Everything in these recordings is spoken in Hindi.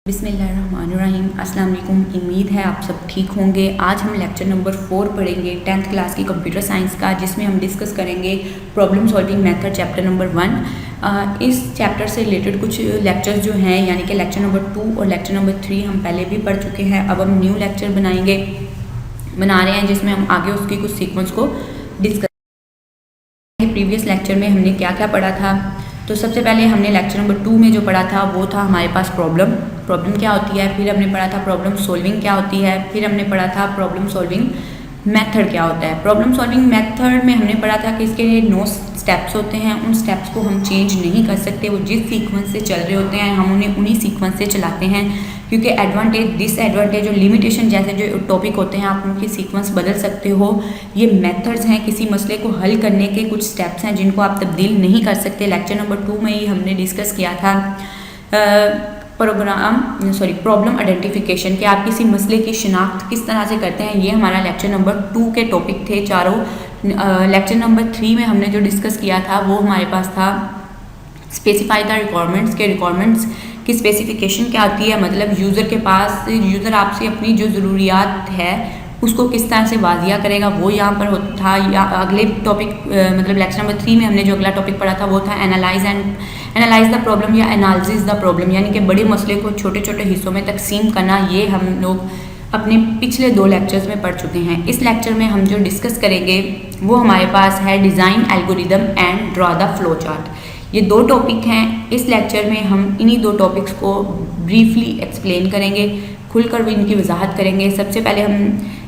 बिस्मिल्लाहिर्रहमानिर्रहीम। अस्सलाम वालेकुम। उम्मीद है आप सब ठीक होंगे। आज हम लेक्चर नंबर 4 पढ़ेंगे 10th क्लास की कंप्यूटर साइंस का, जिसमें हम डिस्कस करेंगे problem solving method chapter number 1। इस चैप्टर से रिलेटेड कुछ लेक्चर्स जो हैं, यानी कि लेक्चर नंबर 2 और लेक्चर नंबर 3 हम पहले भी पढ़ चुके हैं। अब हम न्यू लेक्चर बना रहे हैं जिसमें हम आगे उसकी कुछ सीक्वेंस को डिस्कस। प्रीवियस लेक्चर में हमने क्या क्या पढ़ा था, तो सबसे पहले हमने लेक्चर नंबर 2 में जो पढ़ा था वो था हमारे पास प्रॉब्लम क्या होती है। फिर हमने पढ़ा था प्रॉब्लम सॉल्विंग क्या होती है। फिर हमने पढ़ा था प्रॉब्लम सॉल्विंग मेथड क्या होता है। प्रॉब्लम सॉल्विंग मेथड में हमने पढ़ा था कि इसके 9 स्टेप्स होते हैं। उन स्टेप्स को हम चेंज नहीं कर सकते, वो जिस सीक्वेंस से चल रहे होते हैं हम उन्हें उन्हीं सीक्वेंस से चलाते हैं, क्योंकि एडवांटेज डिसएडवांटेज और लिमिटेशन जैसे जो टॉपिक होते हैं आप उनकी सीक्वेंस बदल सकते हो। ये मेथड्स हैं, किसी मसले को हल करने के कुछ स्टेप्स हैं जिनको आप तब्दील नहीं कर सकते। लेक्चर नंबर 2 में ही हमने डिस्कस किया था प्रॉब्लम आइडेंटिफिकेशन, कि आप किसी मसले की शिनाख्त किस तरह से करते हैं। ये हमारा लेक्चर नंबर 2 के टॉपिक थे चारों। लेक्चर नंबर 3 में हमने जो डिस्कस किया था वो हमारे पास था स्पेसिफाई द रिक्वायरमेंट्स के रिक्वायरमेंट्स की स्पेसिफिकेशन क्या होती है। मतलब यूज़र आपसे अपनी जो ज़रूरियात है उसको किस तरह से वाजिया करेगा, वो यहाँ पर था। या अगले टॉपिक मतलब लेक्चर नंबर 3 में हमने जो अगला टॉपिक पढ़ा था वो था एनालाइज द प्रॉब्लम या एनालिसिस द प्रॉब्लम, यानी कि बड़े मसले को छोटे छोटे हिस्सों में तकसीम करना। ये हम लोग अपने पिछले 2 लेक्चर्स में पढ़ चुके हैं। इस लेक्चर में हम जो डिस्कस करेंगे वो हमारे पास है design algorithm and draw the flow chart. ये 2 टॉपिक हैं। इस लेक्चर में हम इन्हीं 2 टॉपिक्स को ब्रीफली एक्सप्लेन करेंगे, खुलकर भी इनकी वजाहत करेंगे। सबसे पहले हम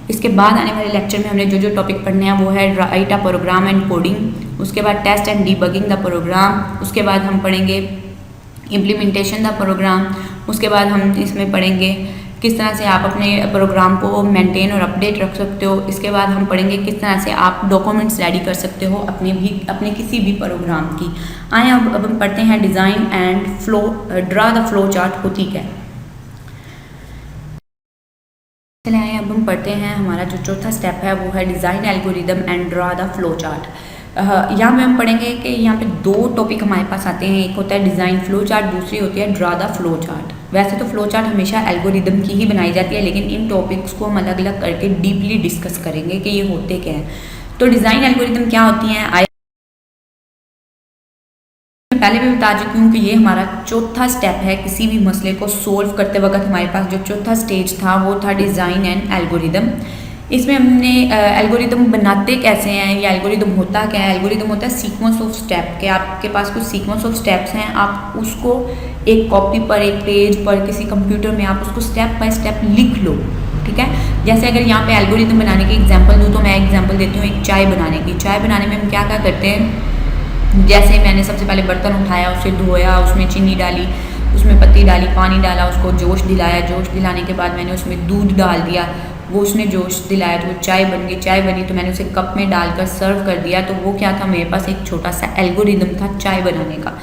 इसके बाद आने वाले लेक्चर में हमने जो टॉपिक पढ़ने हैं वो है write a program and coding, उसके बाद test and debugging the program, उसके बाद हम पढ़ेंगे इम्प्लीमेंटेशन द प्रोग्राम, उसके बाद हम इसमें पढ़ेंगे किस तरह से आप अपने प्रोग्राम को मेंटेन और अपडेट रख सकते हो। इसके बाद हम पढ़ेंगे किस तरह से आप डॉक्यूमेंट्स रेडी कर सकते हो अपने किसी भी प्रोग्राम की। आए अब हम पढ़ते हैं design and draw the flow chart होती क्या है। चले आए अब हम पढ़ते हैं हमारा जो चौथा स्टेप है वो है design algorithm and draw the flow chart. यहाँ पे हम पढ़ेंगे कि यहाँ पे 2 टॉपिक हमारे पास आते हैं। एक होता है डिज़ाइन फ्लो चार्ट, दूसरी होती है ड्रा द फ्लो चार्ट। वैसे तो फ्लो चार्ट हमेशा एल्गोरिदम की ही बनाई जाती है, लेकिन इन टॉपिक्स को हम अलग अलग करके डीपली डिस्कस करेंगे कि ये होते क्या हैं। तो डिज़ाइन एल्गोरिदम क्या होती हैं पहले भी बता चुकी हूँ कि ये हमारा चौथा स्टेप है। किसी भी मसले को सोल्व करते वक्त हमारे पास जो चौथा स्टेज था वो था डिज़ाइन एंड एल्गोरिदम। इसमें हमने एल्गोरिदम बनाते कैसे हैं या एल्गोरिदम होता क्या है। एल्गोरिदम होता है सीक्वेंस ऑफ स्टेप, के आपके पास कुछ सीक्वेंस ऑफ स्टेप्स हैं, आप उसको एक कॉपी पर, एक पेज पर, किसी कंप्यूटर में आप उसको स्टेप बाय स्टेप लिख लो। ठीक है, जैसे अगर यहाँ पे एल्गोरिदम बनाने की एग्जाम्पल दूँ तो मैं एग्जाम्पल देती हूँ एक चाय बनाने की। चाय बनाने में हम क्या क्या करते हैं, जैसे मैंने सबसे पहले बर्तन उठाया, उसे धोया, उसमें चीनी डाली, उसमें पत्ती डाली, पानी डाला, उसको जोश दिलाया। जोश दिलाने के बाद मैंने उसमें दूध डाल दिया, वो उसने जोश दिलाया तो वो चाय बन गई। चाय बनी तो मैंने उसे कप में डालकर सर्व कर दिया। तो वो क्या था, मेरे पास एक छोटा सा एल्गोरिदम था चाय बनाने का।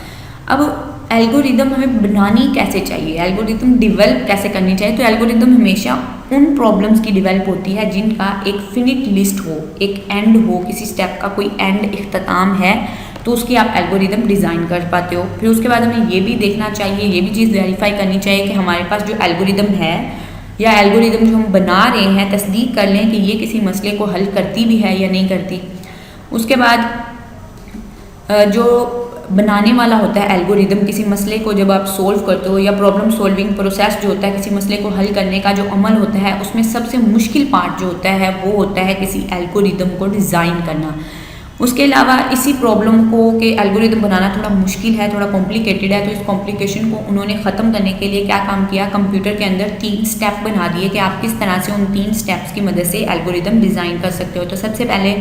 अब एल्गोरिदम हमें बनानी कैसे चाहिए, एल्गोरिदम डिवेल्प कैसे करनी चाहिए। तो एल्गोरिदम हमेशा उन प्रॉब्लम्स की डिवेल्प होती है जिनका एक फिनिट लिस्ट हो, एक एंड हो, किसी स्टेप का कोई एंड इख्तिताम है तो उसकी आप एल्गोरिदम डिज़ाइन कर पाते हो। फिर उसके बाद हमें ये भी देखना चाहिए, ये भी चीज़ वेरीफाई करनी चाहिए कि हमारे पास जो एल्गोरिदम है या एल्गोरिदम जो हम बना रहे हैं तस्दीक कर लें कि ये किसी मसले को हल करती भी है या नहीं करती। उसके बाद जो बनाने वाला होता है एल्गोरिदम, किसी मसले को जब आप सोल्व करते हो या प्रॉब्लम सॉल्विंग प्रोसेस जो होता है, किसी मसले को हल करने का जो अमल होता है, उसमें सबसे मुश्किल पार्ट जो होता है वो होता है किसी एल्गोरिदम को डिज़ाइन करना। उसके अलावा इसी प्रॉब्लम को के एल्गोरिदम बनाना थोड़ा मुश्किल है, थोड़ा कॉम्प्लिकेटेड है। तो इस कॉम्प्लिकेशन को उन्होंने ख़त्म करने के लिए क्या काम किया, कंप्यूटर के अंदर 3 स्टेप बना दिए कि आप किस तरह से उन 3 स्टेप्स की मदद से एल्गोरिदम डिज़ाइन कर सकते हो। तो सबसे पहले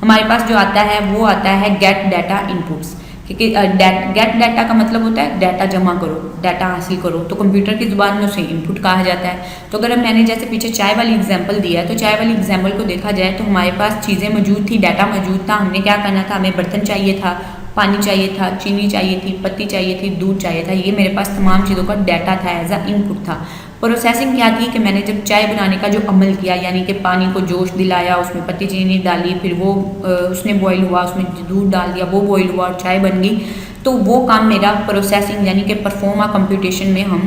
हमारे पास जो आता है वो आता है गेट डाटा इनपुट्स, क्योंकि गेट डाटा का मतलब होता है डाटा जमा करो, डाटा हासिल करो। तो कंप्यूटर की ज़ुबान में उसे इनपुट कहा जाता है। तो अगर मैंने जैसे पीछे चाय वाली एग्जांपल दिया है तो चाय वाली एग्जांपल को देखा जाए तो हमारे पास चीज़ें मौजूद थी, डाटा मौजूद था। हमने क्या करना था, हमें बर्तन चाहिए था, पानी चाहिए था, चीनी चाहिए थी, पत्ती चाहिए थी, दूध चाहिए था। ये मेरे पास तमाम चीज़ों का डाटा था, एज अ इनपुट था। प्रोसेसिंग क्या थी कि मैंने जब चाय बनाने का जो अमल किया, यानी कि पानी को जोश दिलाया, उसमें पत्ती चीनी डाली, फिर वो उसने बॉईल हुआ, उसमें दूध डाल दिया, वो बॉईल हुआ और चाय बन गई। तो वो काम मेरा प्रोसेसिंग यानी कि परफॉर्म कंप्यूटेशन में हम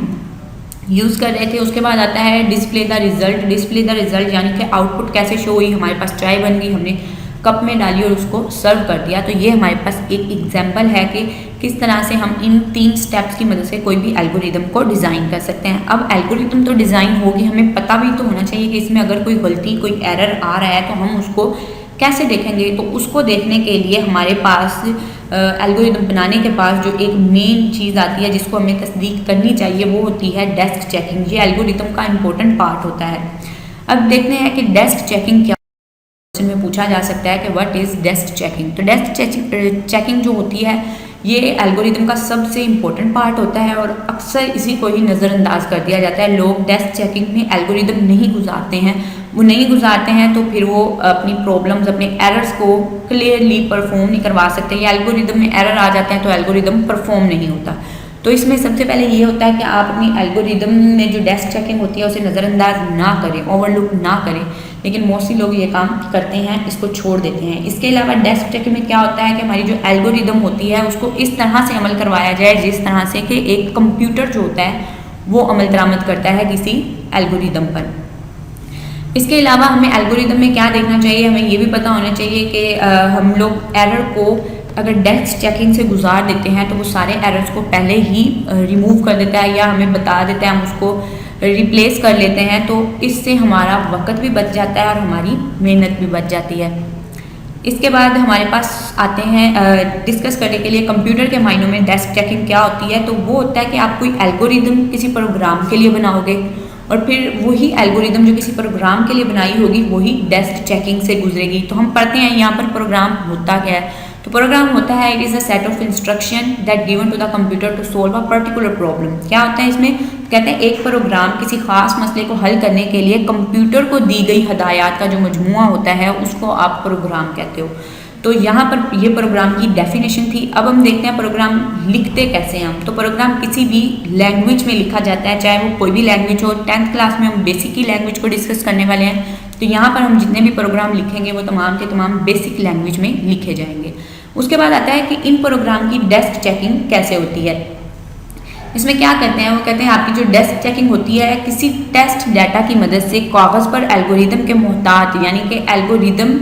यूज़ कर रहे थे। उसके बाद आता है display the result. Display the result यानी कि आउटपुट कैसे शो हुई, हमारे पास चाय बन गई, हमने कप में डाली और उसको सर्व कर दिया। तो ये हमारे पास एक एग्जांपल है कि किस तरह से हम इन 3 स्टेप्स की मदद से कोई भी एल्गोरिदम को डिज़ाइन कर सकते हैं। अब एल्गोरिदम तो डिज़ाइन होगी, हमें पता भी तो होना चाहिए कि इसमें अगर कोई गलती, कोई एरर आ रहा है तो हम उसको कैसे देखेंगे। तो उसको देखने के लिए हमारे पास एल्गोरिदम बनाने के पास जो एक मेन चीज़ आती है जिसको हमें तस्दीक करनी चाहिए, वो होती है डेस्क चेकिंग। ये एल्गोरिदम का इंपॉर्टेंट पार्ट होता है। अब देखते हैं कि डेस्क चेकिंग क्या में पूछा जा सकता है कि व्हाट इज़ डेस्क चेकिंग। तो डेस्क चेकिंग जो होती है ये एल्गोरिदम का सबसे इम्पोर्टेंट पार्ट होता है और अक्सर इसी को ही नज़रअंदाज कर दिया जाता है। लोग डेस्क चेकिंग में एल्गोरिदम नहीं गुजारते हैं, वो नहीं गुजारते हैं तो फिर वो अपनी प्रॉब्लम्स, अपने एरर्स को क्लियरली परफॉर्म नहीं करवा सकते, या एल्गोरिदम में एरर आ जाते हैं तो एल्गोरिदम परफॉर्म नहीं होता। तो इसमें सबसे पहले ये होता है कि आप अपनी एल्गोरिदम में जो डेस्क चेकिंग होती है उसे नज़रअंदाज ना करें, ओवरलुक ना करें। लेकिन मोस्टली लोग ये काम करते हैं, इसको छोड़ देते हैं। इसके अलावा डेस्क चेकिंग में क्या होता है कि हमारी जो एल्गोरिदम होती है उसको इस तरह से अमल करवाया जाए जिस तरह से कि एक कंप्यूटर जो होता है वो अमल दरामद करता है किसी एल्गोरिदम पर। इसके अलावा हमें एल्गोरिदम में क्या देखना चाहिए, हमें ये भी पता होना चाहिए कि हम लोग एरर को अगर डेस्क चेकिंग से गुजार देते हैं तो वो सारे एरर्स को पहले ही रिमूव कर देता है या हमें बता देता है, हम उसको रिप्लेस कर लेते हैं। तो इससे हमारा वक्त भी बच जाता है और हमारी मेहनत भी बच जाती है। इसके बाद हमारे पास आते हैं डिस्कस करने के लिए कंप्यूटर के मायनों में डेस्क चेकिंग क्या होती है। तो वो होता है कि आप कोई एल्गोरिदम किसी प्रोग्राम के लिए बनाओगे और फिर वही एल्गोरिदम जो किसी प्रोग्राम के लिए बनाई होगी वही डेस्क चेकिंग से गुजरेगी। तो हम पढ़ते हैं यहाँ पर प्रोग्राम होता क्या है। तो प्रोग्राम होता है it is a set of instruction that given to the computer to solve a particular problem. क्या होता है इसमें, कहते हैं एक प्रोग्राम किसी खास मसले को हल करने के लिए कंप्यूटर को दी गई हदायत का जो मजमूआ होता है उसको आप प्रोग्राम कहते हो। तो यहाँ पर ये प्रोग्राम की डेफिनेशन थी। अब हम देखते हैं प्रोग्राम लिखते कैसे हैं हम। तो प्रोग्राम किसी भी लैंग्वेज में लिखा जाता है, चाहे वो कोई भी लैंग्वेज हो। 10th क्लास में हम बेसिक की लैंग्वेज को डिस्कस करने वाले हैं। तो यहाँ पर हम जितने भी प्रोग्राम लिखेंगे वो तमाम के तमाम बेसिक लैंग्वेज में लिखे जाएंगे। उसके बाद आता है कि इन प्रोग्राम की डेस्क चेकिंग कैसे होती है। इसमें क्या करते हैं, वो कहते हैं आपकी जो डेस्क चेकिंग होती है किसी टेस्ट डाटा की मदद से कागज़ पर एल्गोरिदम के मोहतात, यानी कि एल्गोरिदम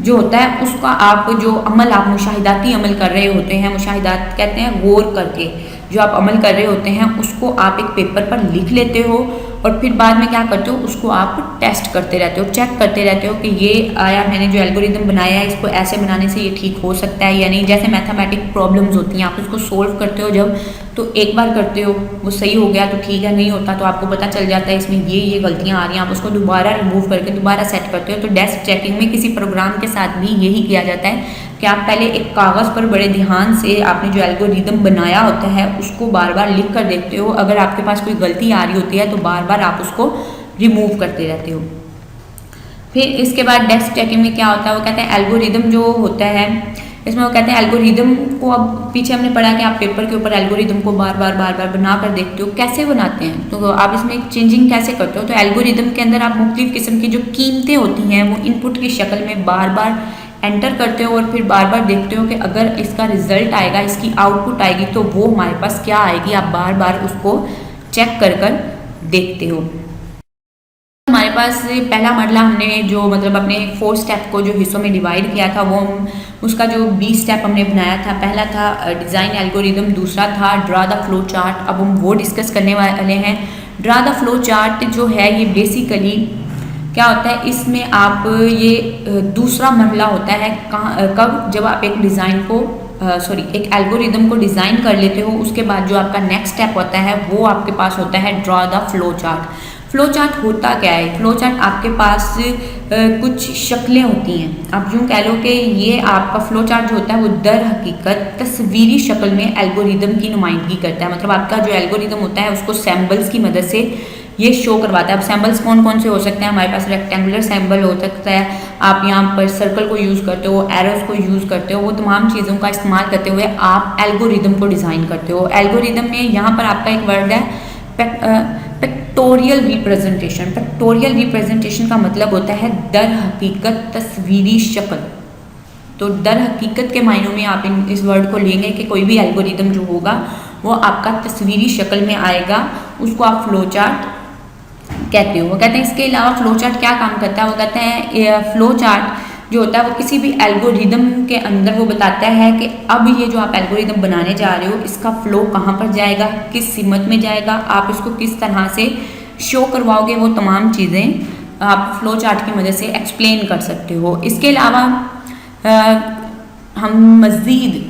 जो होता है उसका आप जो अमल, आप मुशाहिदाती अमल कर रहे होते हैं, मुशाहिदात कहते हैं गौर करके जो आप अमल कर रहे होते हैं उसको आप एक पेपर पर लिख लेते हो और फिर बाद में क्या करते हो उसको आप टेस्ट करते रहते हो, चेक करते रहते हो कि ये आया मैंने जो एल्गोरिदम बनाया है इसको ऐसे बनाने से ये ठीक हो सकता है या नहीं। जैसे मैथमेटिक प्रॉब्लम्स होती हैं, आप उसको सोल्व करते हो जब, तो एक बार करते हो वो सही हो गया तो ठीक है, नहीं होता तो आपको पता चल जाता है इसमें ये गलतियाँ आ रही हैं, आप उसको दोबारा रिमूव करके दोबारा सेट करते हो। तो डेस्क चेकिंग में किसी प्रोग्राम के साथ भी यही किया जाता है कि आप पहले एक कागज़ पर बड़े ध्यान से आपने जो एल्गोरिदम बनाया होता है उसको बार बार लिख कर देखते हो। अगर आपके पास कोई गलती आ रही होती है तो बार बार आप उसको रिमूव करते रहते हो। फिर इसके बाद डेस्क चेकिंग में क्या होता है, वो कहते हैं एल्गोरिदम जो होता है इसमें वो कहते हैं एल्गोरिदम को, अब पीछे हमने पढ़ा कि आप पेपर के ऊपर एल्गोरिदम को बार बार बना कर देखते हो। कैसे बनाते हैं, तो आप इसमें एक चेंजिंग कैसे करते हो। तो एल्गोरिदम के अंदर आप मुख्तलिफ किस्म की जो कीमतें होती हैं वो इनपुट की शक्ल में बार बार एंटर करते हो और फिर बार बार देखते हो कि अगर इसका रिजल्ट आएगा, इसकी आउटपुट आएगी तो वो हमारे पास क्या आएगी, आप बार बार उसको चेक कर कर देखते हो। हमारे पास पहला मरला हमने जो मतलब अपने 4 स्टेप को जो हिस्सों में डिवाइड किया था वो उसका जो 20 स्टेप हमने बनाया था। पहला था डिज़ाइन एल्गोरिदम, दूसरा था ड्रा द फ्लो चार्ट। अब हम वो डिस्कस करने वाले हैं। ड्रा द फ्लो चार्ट जो है ये बेसिकली क्या होता है, इसमें आप ये दूसरा मरला होता है कब, जब आप एक डिज़ाइन को एक एल्गोरिदम को डिज़ाइन कर लेते हो। उसके बाद जो आपका नेक्स्ट स्टेप होता है वो आपके पास होता है draw the flow chart. Flow chart होता क्या है, फ्लो चार्ट आपके पास कुछ शक्लें होती हैं। आप यूँ कह लो कि ये आपका फ्लो चार्ट जो होता है वो दर हकीकत तस्वीरी शक्ल में एल्गोरिदम की नुमाइंदगी करता है। मतलब आपका जो एल्गोरिदम होता है उसको सैम्बल्स की मदद से ये शो करवाता है। अब सैम्बल्स कौन कौन से हो सकते हैं, हमारे पास रेक्टेंगुलर सैम्बल हो सकता है, आप यहाँ पर सर्कल को यूज़ करते हो, एरोस को यूज़ करते हो, वो तमाम चीज़ों का इस्तेमाल करते हुए आप एल्गोरिदम को डिज़ाइन करते हो। एल्गोरिदम में यहाँ पर आपका एक वर्ड है पिक्टोरियल रिप्रेजेंटेशन। पिक्टोरियल रिप्रेजेंटेशन का मतलब होता है दर हकीकत तस्वीरी शक्ल। तो दर हकीकत के मायनों में आप इस वर्ड को लेंगे कि कोई भी एल्गोरिदम जो होगा वो आपका तस्वीरी शक्ल में आएगा, उसको आप फ्लो चार्ट कहते हो। वो कहते हैं इसके अलावा फ्लो चार्ट क्या काम करता है, वो कहते हैं फ्लो चार्ट जो होता है वो किसी भी एल्गोरिदम के अंदर वो बताता है कि अब ये जो आप एल्गोरिदम बनाने जा रहे हो इसका फ्लो कहाँ पर जाएगा, किस सीमत में जाएगा, आप इसको किस तरह से शो करवाओगे, वो तमाम चीज़ें आप फ्लो चार्ट की मदद से एक्सप्लेन कर सकते हो। इसके अलावा हम मज़ीद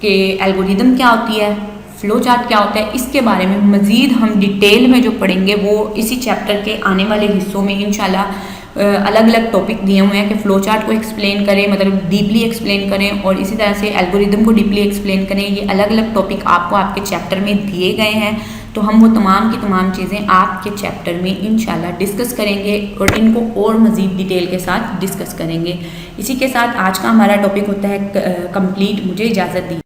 के एल्गोरिदम क्या होती है, फ्लो चार्ट क्या होता है, इसके बारे में मज़ीद हम डिटेल में जो पढ़ेंगे वो इसी चैप्टर के आने वाले हिस्सों में इंशाल्लाह अलग अलग टॉपिक दिए हुए हैं कि फ़्लो चार्ट को एक्सप्लेन करें, मतलब डीपली एक्सप्लेन करें, और इसी तरह से एल्गोरिदम को डीपली एक्सप्लेन करें। ये अलग अलग टॉपिक आपको आपके चैप्टर में दिए गए हैं, तो हम वो तमाम की तमाम चीज़ें आपके चैप्टर में इंशाल्लाह डिस्कस करेंगे और इनको और मज़ीद डिटेल के साथ डिस्कस करेंगे। इसी के साथ आज का हमारा टॉपिक होता है कंप्लीट। मुझे इजाज़त दी।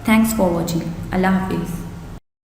Thanks for watching. अल्लाह हाफिज़।